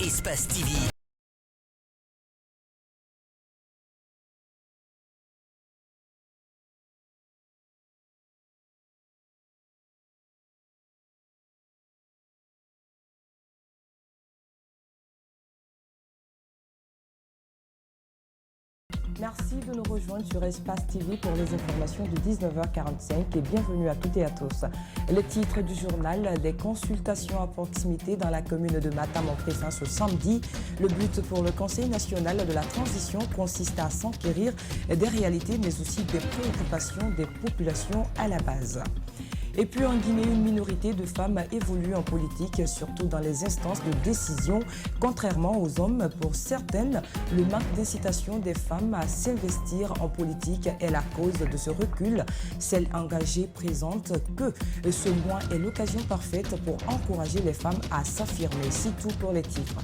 Espace TV. Merci de nous rejoindre sur Espace TV pour les informations de 19h45 et bienvenue à toutes et à tous. Le titre du journal, des consultations à proximité dans la commune de Matam en présence ce samedi. Le but pour le Conseil national de la transition consiste à s'enquérir des réalités mais aussi des préoccupations des populations à la base. Et puis en Guinée, une minorité de femmes évolue en politique, surtout dans les instances de décision. Contrairement aux hommes, pour certaines, le manque d'incitation des femmes à s'investir en politique est la cause de ce recul. Celles engagées présentent que ce mois est l'occasion parfaite pour encourager les femmes à s'affirmer. C'est tout pour les titres.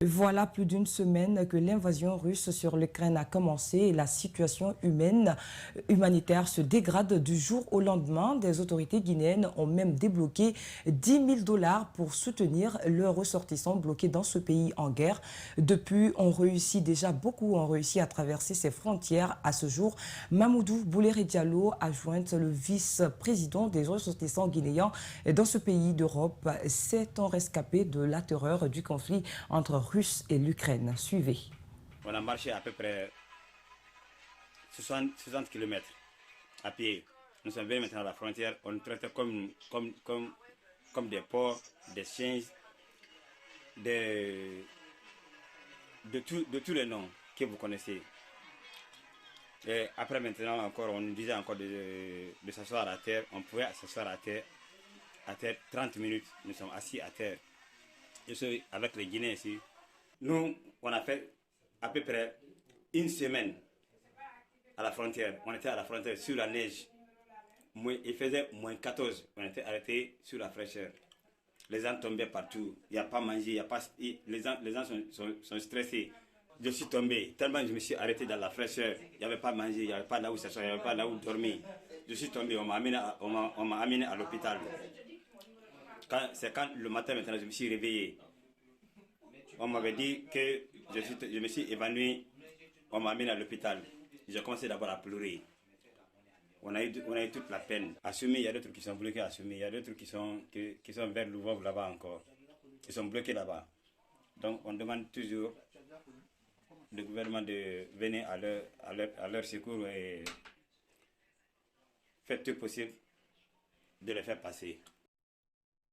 Voilà plus d'une semaine que l'invasion russe sur l'Ukraine a commencé et la situation humanitaire se dégrade du jour au lendemain. Des autorités guinéennes ont même débloqué 10 000 $ pour soutenir leurs ressortissants bloqués dans ce pays en guerre. Depuis, beaucoup ont réussi à traverser ces frontières. À ce jour, Mamoudou Bouléré Diallo, adjointe le vice-président des ressortissants guinéens dans ce pays d'Europe, c'est un rescapé de la terreur du conflit entre Russe et l'Ukraine. Suivez. On a marché à peu près 60 km à pied. Nous sommes venus maintenant à la frontière. On nous traite comme des porcs, des chiens, de tous les noms que vous connaissez. Et après maintenant encore, on nous disait encore de s'asseoir à terre. On pouvait s'asseoir à terre 30 minutes. Nous sommes assis à terre. Je suis avec les Guinéens ici. Nous, on a fait à peu près une semaine à la frontière. On était à la frontière sur la neige. Il faisait moins 14. On était arrêtés sur la fraîcheur. Les gens tombaient partout. Il n'y a pas mangé. Les gens sont stressés. Je suis tombé. Tellement je me suis arrêté dans la fraîcheur. Il n'y avait pas mangé. Il n'y avait pas là où s'asseoir. Il n'y avait pas là où dormir. Je suis tombé. On m'a amené à l'hôpital. C'est quand le matin maintenant je me suis réveillé. On m'avait dit que je me suis évanoui. On m'a amené à l'hôpital. J'ai commencé d'abord à pleurer. On a eu toute la peine. À Soumi, il y a d'autres qui sont bloqués à Soumi. Il y a d'autres qui sont vers Louvov là-bas encore. Ils sont bloqués là-bas. Donc on demande toujours le gouvernement de venir à leur secours et faire tout possible de les faire passer.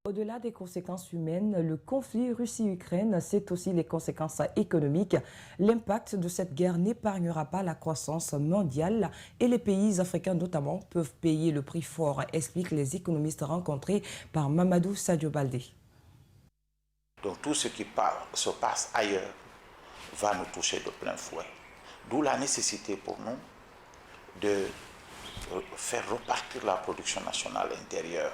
Au-delà des conséquences humaines, le conflit Russie-Ukraine, c'est aussi les conséquences économiques. L'impact de cette guerre n'épargnera pas la croissance mondiale et les pays africains notamment peuvent payer le prix fort, expliquent les économistes rencontrés par Mamadou Sadio Baldé. Donc tout ce qui se passe ailleurs va nous toucher de plein fouet. D'où la nécessité pour nous de faire repartir la production nationale intérieure.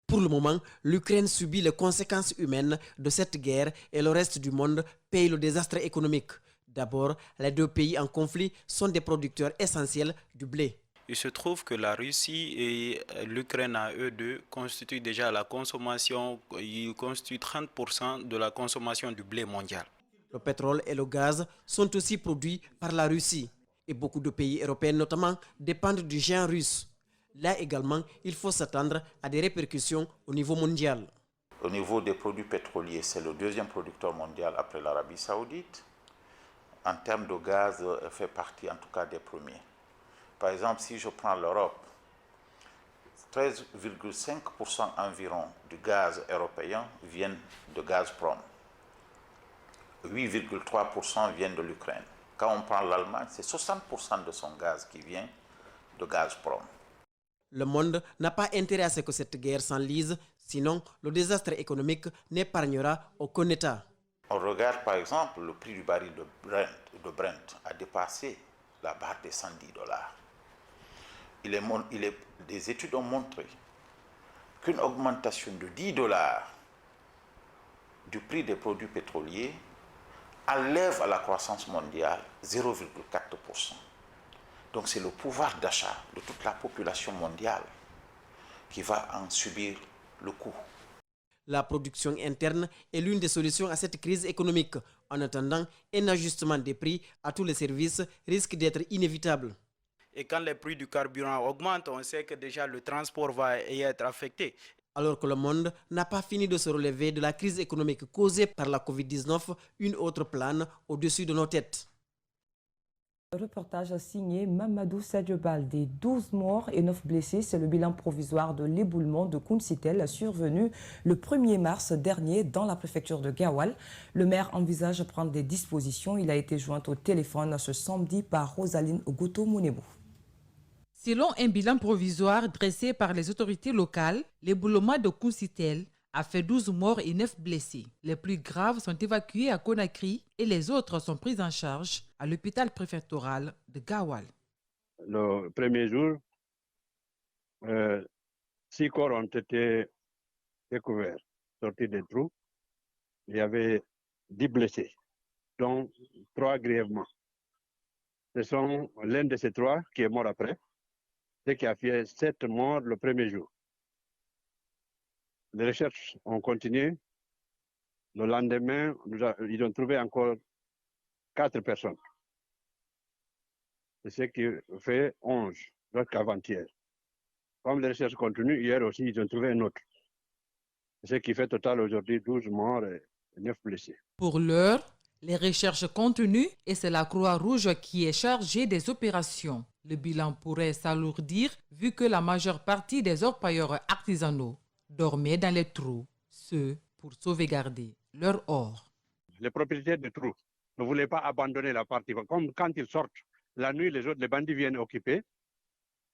Pour le moment, l'Ukraine subit les conséquences humaines de cette guerre et le reste du monde paye le désastre économique. D'abord, les deux pays en conflit sont des producteurs essentiels du blé. Il se trouve que la Russie et l'Ukraine à eux deux constituent déjà la consommation, ils constituent 30% de la consommation du blé mondial. Le pétrole et le gaz sont aussi produits par la Russie et beaucoup de pays européens notamment dépendent du géant russe. Là également, il faut s'attendre à des répercussions au niveau mondial. Au niveau des produits pétroliers, c'est le deuxième producteur mondial après l'Arabie Saoudite. En termes de gaz, elle fait partie en tout cas des premiers. Par exemple, si je prends l'Europe, 13,5% environ du gaz européen viennent de Gazprom. 8,3% viennent de l'Ukraine. Quand on prend l'Allemagne, c'est 60% de son gaz qui vient de Gazprom. Le monde n'a pas intérêt à ce que cette guerre s'enlise, sinon le désastre économique n'épargnera aucun État. On regarde par exemple le prix du baril de Brent a dépassé la barre des 110 $. Des études ont montré qu'une augmentation de 10 $ du prix des produits pétroliers enlève à la croissance mondiale 0,4%. Donc c'est le pouvoir d'achat de toute la population mondiale qui va en subir le coût. La production interne est l'une des solutions à cette crise économique. En attendant, un ajustement des prix à tous les services risque d'être inévitable. Et quand les prix du carburant augmentent, on sait que déjà le transport va y être affecté. Alors que le monde n'a pas fini de se relever de la crise économique causée par la Covid-19, une autre plane au-dessus de nos têtes. Reportage signé Mamadou Sadio Baldé. 12 morts et 9 blessés, c'est le bilan provisoire de l'éboulement de Kounsitel survenu le 1er mars dernier dans la préfecture de Gawal. Le maire envisage prendre des dispositions. Il a été joint au téléphone ce samedi par Rosaline Ogoto Mounebou. Selon un bilan provisoire dressé par les autorités locales, l'éboulement de Kounsitel a fait 12 morts et 9 blessés. Les plus graves sont évacués à Conakry et les autres sont pris en charge à l'hôpital préfectoral de Gawal. Le premier jour, 6 corps ont été découverts, sortis des trous. Il y avait 10 blessés, dont 3 grièvement. Ce sont l'un de ces 3 qui est mort après, ce qui a fait 7 morts le premier jour. Les recherches ont continué. Le lendemain, ils ont trouvé encore 4 personnes. C'est ce qui fait 11, jusqu'avant-hier. Comme les recherches continuent, hier aussi, ils ont trouvé un autre. Ce qui fait total aujourd'hui 12 morts et 9 blessés. Pour l'heure, les recherches continuent et c'est la Croix-Rouge qui est chargée des opérations. Le bilan pourrait s'alourdir vu que la majeure partie des orpailleurs artisanaux dormaient dans les trous, ceux pour sauvegarder leur or. Les propriétaires de trous ne voulaient pas abandonner la partie. Comme quand ils sortent la nuit, les bandits viennent occuper.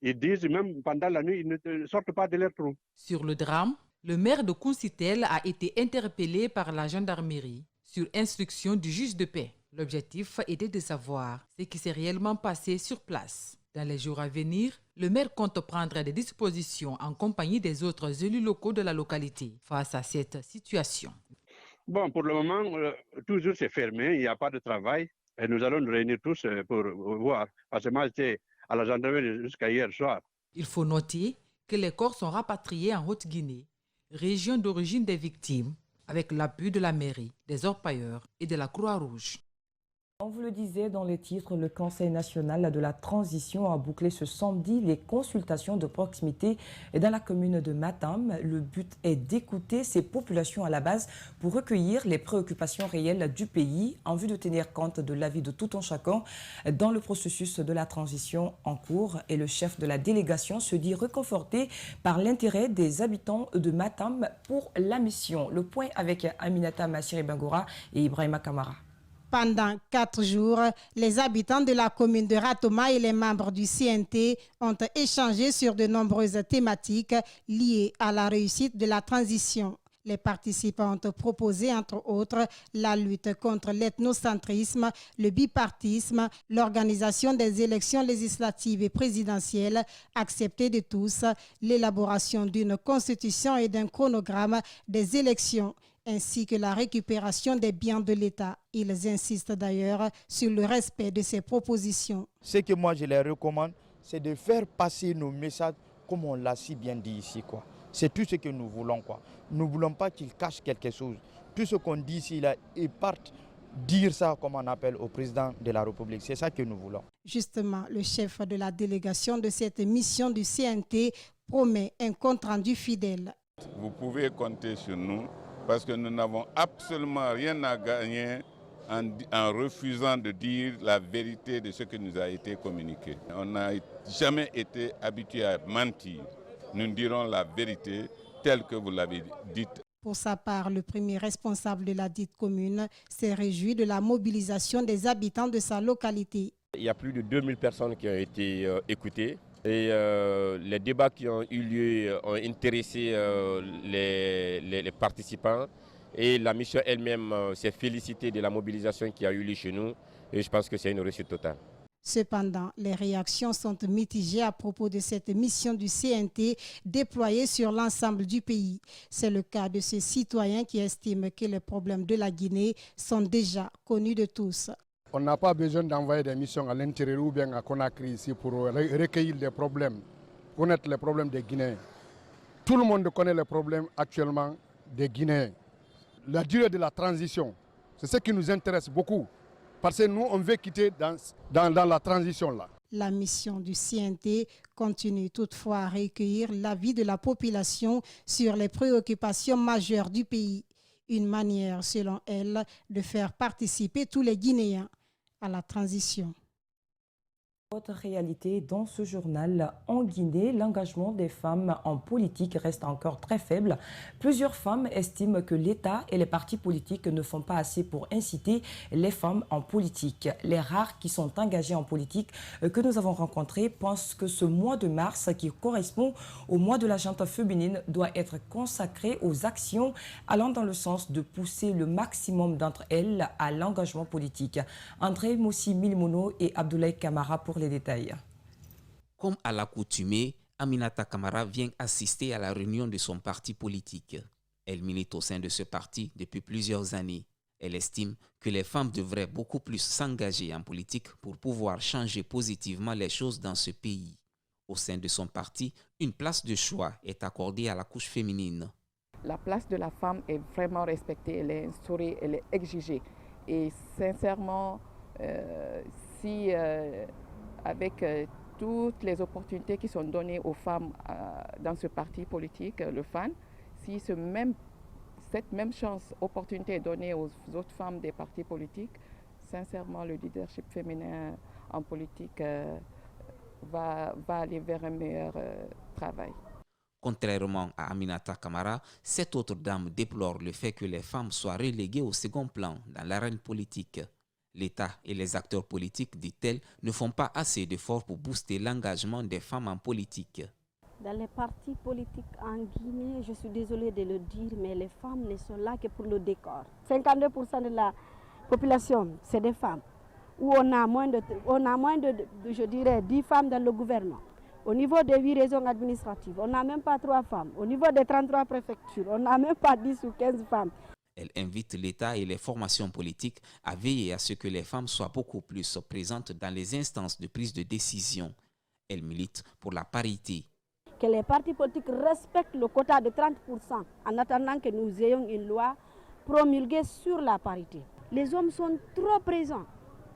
Ils disent même pendant la nuit, ils ne sortent pas de leurs trous. Sur le drame, le maire de Kounsitel a été interpellé par la gendarmerie sur instruction du juge de paix. L'objectif était de savoir ce qui s'est réellement passé sur place. Dans les jours à venir, le maire compte prendre des dispositions en compagnie des autres élus locaux de la localité face à cette situation. Bon, pour le moment, toujours c'est fermé, il n'y a pas de travail. Et nous allons nous réunir tous pour voir. Parce que moi, j'étais à la gendarmerie jusqu'à hier soir. Il faut noter que les corps sont rapatriés en Haute-Guinée, région d'origine des victimes, avec l'appui de la mairie, des orpailleurs et de la Croix-Rouge. On vous le disait dans les titres, le Conseil national de la transition a bouclé ce samedi les consultations de proximité dans la commune de Matam. Le but est d'écouter ces populations à la base pour recueillir les préoccupations réelles du pays en vue de tenir compte de l'avis de tout un chacun dans le processus de la transition en cours. Et le chef de la délégation se dit réconforté par l'intérêt des habitants de Matam pour la mission. Le point avec Aminata Massiri Bangora et Ibrahima Kamara. Pendant 4 jours, les habitants de la commune de Ratoma et les membres du CNT ont échangé sur de nombreuses thématiques liées à la réussite de la transition. Les participants ont proposé, entre autres, la lutte contre l'ethnocentrisme, le bipartisme, l'organisation des élections législatives et présidentielles acceptées de tous, l'élaboration d'une constitution et d'un chronogramme des élections, ainsi que la récupération des biens de l'État. Ils insistent d'ailleurs sur le respect de ces propositions. Ce que moi je les recommande, c'est de faire passer nos messages comme on l'a si bien dit ici, quoi. C'est tout ce que nous voulons, quoi. Nous ne voulons pas qu'ils cachent quelque chose. Tout ce qu'on dit ici, là, ils partent dire ça, comme on appelle, au président de la République. C'est ça que nous voulons. Justement, le chef de la délégation de cette mission du CNT promet un compte-rendu fidèle. Vous pouvez compter sur nous parce que nous n'avons absolument rien à gagner en refusant de dire la vérité de ce qui nous a été communiqué. On n'a jamais été habitué à mentir. Nous dirons la vérité telle que vous l'avez dite. Pour sa part, le premier responsable de la dite commune s'est réjoui de la mobilisation des habitants de sa localité. Il y a plus de 2000 personnes qui ont été écoutées. Et les débats qui ont eu lieu ont intéressé les participants. Et la mission elle-même s'est félicitée de la mobilisation qui a eu lieu chez nous. Et je pense que c'est une réussite totale. Cependant, les réactions sont mitigées à propos de cette mission du CNT déployée sur l'ensemble du pays. C'est le cas de ces citoyens qui estiment que les problèmes de la Guinée sont déjà connus de tous. On n'a pas besoin d'envoyer des missions à l'intérieur ou bien à Conakry ici pour recueillir des problèmes, connaître les problèmes des Guinéens. Tout le monde connaît les problèmes actuellement des Guinéens. La durée de la transition, c'est ce qui nous intéresse beaucoup. Parce que nous, on veut quitter dans la transition là. La mission du CNT continue toutefois à recueillir l'avis de la population sur les préoccupations majeures du pays. Une manière, selon elle, de faire participer tous les Guinéens à la transition. Autre réalité dans ce journal, en Guinée, l'engagement des femmes en politique reste encore très faible. Plusieurs femmes estiment que l'État et les partis politiques ne font pas assez pour inciter les femmes en politique. Les rares qui sont engagées en politique que nous avons rencontrées pensent que ce mois de mars, qui correspond au mois de la gente féminine, doit être consacré aux actions allant dans le sens de pousser le maximum d'entre elles à l'engagement politique. André Moussi Milmono et Abdoulaye Kamara pour les détails. Comme à l'accoutumée, Aminata Kamara vient assister à la réunion de son parti politique. Elle milite au sein de ce parti depuis plusieurs années. Elle estime que les femmes devraient beaucoup plus s'engager en politique pour pouvoir changer positivement les choses dans ce pays. Au sein de son parti, une place de choix est accordée à la couche féminine. La place de la femme est vraiment respectée, elle est instaurée, elle est exigée. Et sincèrement, avec toutes les opportunités qui sont données aux femmes dans ce parti politique, le FAN, si cette même opportunité est donnée aux autres femmes des partis politiques, sincèrement, le leadership féminin en politique va aller vers un meilleur travail. Contrairement à Aminata Kamara, cette autre dame déplore le fait que les femmes soient reléguées au second plan dans l'arène politique. L'État et les acteurs politiques, dit-elle, ne font pas assez d'efforts pour booster l'engagement des femmes en politique. Dans les partis politiques en Guinée, je suis désolée de le dire, mais les femmes ne sont là que pour le décor. 52% de la population, c'est des femmes. Où on a moins de je dirais, 10 femmes dans le gouvernement. Au niveau des 8 régions administratives, on n'a même pas 3 femmes. Au niveau des 33 préfectures, on n'a même pas 10 ou 15 femmes. Elle invite l'État et les formations politiques à veiller à ce que les femmes soient beaucoup plus présentes dans les instances de prise de décision. Elle milite pour la parité. Que les partis politiques respectent le quota de 30% en attendant que nous ayons une loi promulguée sur la parité. Les hommes sont trop présents.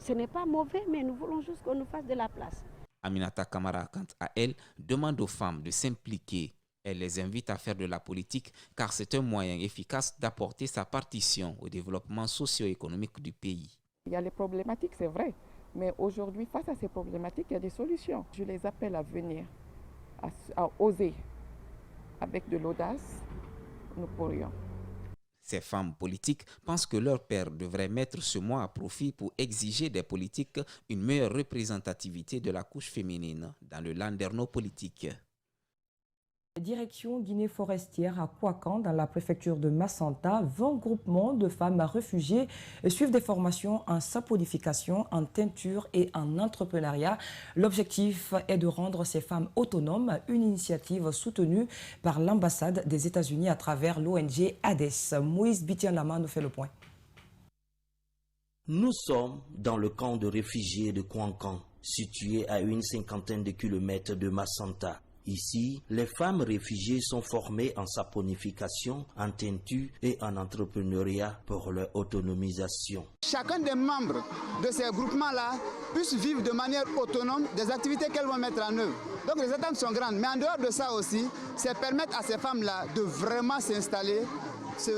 Ce n'est pas mauvais, mais nous voulons juste qu'on nous fasse de la place. Aminata Kamara, quant à elle, demande aux femmes de s'impliquer. Elle les invite à faire de la politique car c'est un moyen efficace d'apporter sa partition au développement socio-économique du pays. Il y a les problématiques, c'est vrai, mais aujourd'hui, face à ces problématiques, il y a des solutions. Je les appelle à venir, à oser. Avec de l'audace, nous pourrions. Ces femmes politiques pensent que leur père devrait mettre ce mois à profit pour exiger des politiques une meilleure représentativité de la couche féminine dans le landerneau politique. Direction Guinée forestière à Kouakan, dans la préfecture de Massanta, 20 groupements de femmes réfugiées suivent des formations en saponification, en teinture et en entrepreneuriat. L'objectif est de rendre ces femmes autonomes, une initiative soutenue par l'ambassade des États-Unis à travers l'ONG ADES. Moïse Bitianlama nous fait le point. Nous sommes dans le camp de réfugiés de Kouakan, situé à une 50aine de kilomètres de Massanta. Ici, les femmes réfugiées sont formées en saponification, en teinture et en entrepreneuriat pour leur autonomisation. Chacun des membres de ces groupements-là puisse vivre de manière autonome des activités qu'elles vont mettre en œuvre. Donc les attentes sont grandes, mais en dehors de ça aussi, c'est permettre à ces femmes-là de vraiment s'installer,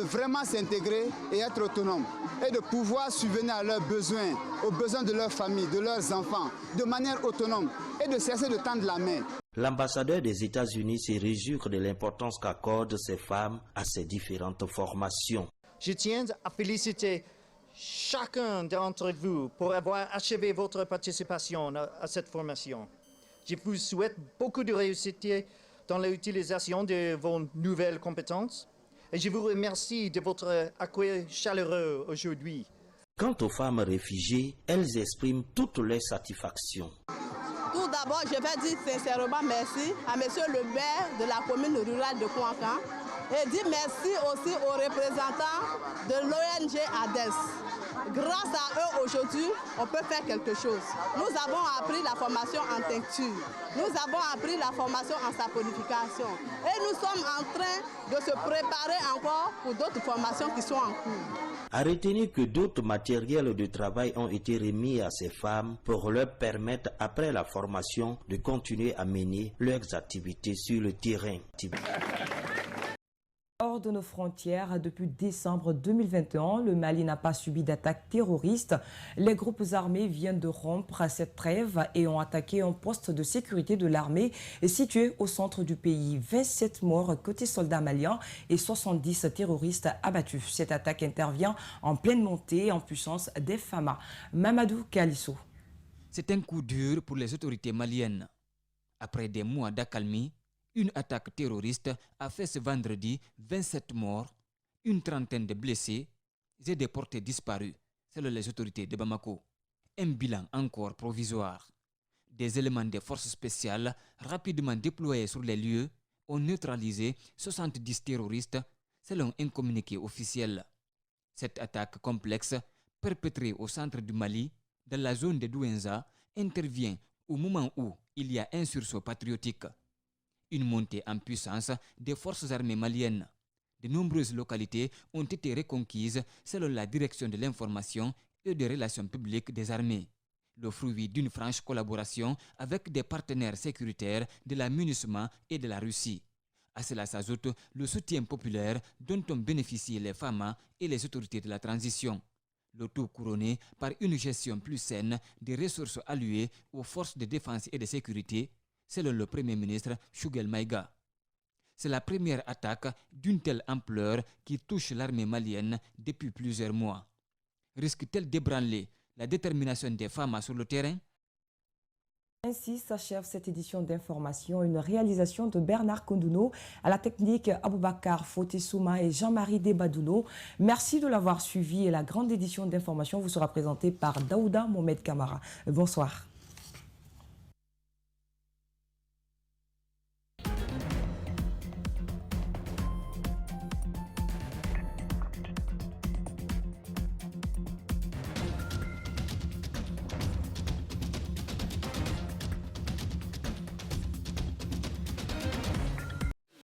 vraiment s'intégrer et être autonomes. Et de pouvoir subvenir à leurs besoins, aux besoins de leur famille, de leurs enfants, de manière autonome et de cesser de tendre la main. L'ambassadeur des États-Unis se réjouit de l'importance qu'accordent ces femmes à ces différentes formations. Je tiens à féliciter chacun d'entre vous pour avoir achevé votre participation à cette formation. Je vous souhaite beaucoup de réussite dans l'utilisation de vos nouvelles compétences et je vous remercie de votre accueil chaleureux aujourd'hui. Quant aux femmes réfugiées, elles expriment toutes leurs satisfactions. Tout d'abord, je vais dire sincèrement merci à monsieur le maire de la commune rurale de Kouakan et dire merci aussi aux représentants de l'ONG ADES grâce à eux aujourd'hui, on peut faire quelque chose. Nous avons appris la formation en teinture, nous avons appris la formation en saponification et nous sommes en train de se préparer encore pour d'autres formations qui sont en cours. À retenir que d'autres matériels de travail ont été remis à ces femmes pour leur permettre, après la formation, de continuer à mener leurs activités sur le terrain. Hors de nos frontières, depuis décembre 2021, le Mali n'a pas subi d'attaque terroriste. Les groupes armés viennent de rompre cette trêve et ont attaqué un poste de sécurité de l'armée situé au centre du pays. 27 morts côté soldats maliens et 70 terroristes abattus. Cette attaque intervient en pleine montée en puissance des FAMA. Mamadou Kalisso. C'est un coup dur pour les autorités maliennes. Après des mois d'accalmie, une attaque terroriste a fait ce vendredi 27 morts, une trentaine de blessés et des portés disparus, selon les autorités de Bamako. Un bilan encore provisoire. Des éléments des forces spéciales rapidement déployés sur les lieux ont neutralisé 70 terroristes, selon un communiqué officiel. Cette attaque complexe, perpétrée au centre du Mali, dans la zone de Douenza, intervient au moment où il y a un sursaut patriotique. Une montée en puissance des forces armées maliennes. De nombreuses localités ont été reconquises selon la direction de l'information et des relations publiques des armées. Le fruit d'une franche collaboration avec des partenaires sécuritaires de la MINUSMA et de la Russie. À cela s'ajoute le soutien populaire dont ont bénéficié les FAMA et les autorités de la transition. Le tout couronné par une gestion plus saine des ressources allouées aux forces de défense et de sécurité, selon le Premier ministre Choguel Maïga. C'est la première attaque d'une telle ampleur qui touche l'armée malienne depuis plusieurs mois. Risque-t-elle d'ébranler la détermination des femmes sur le terrain? Ainsi s'achève cette édition d'information, une réalisation de Bernard Kondouno, à la technique Aboubakar Fotesouma et Jean-Marie Debadouno. Merci de l'avoir suivi et la grande édition d'information vous sera présentée par Daouda Mohamed Kamara. Bonsoir.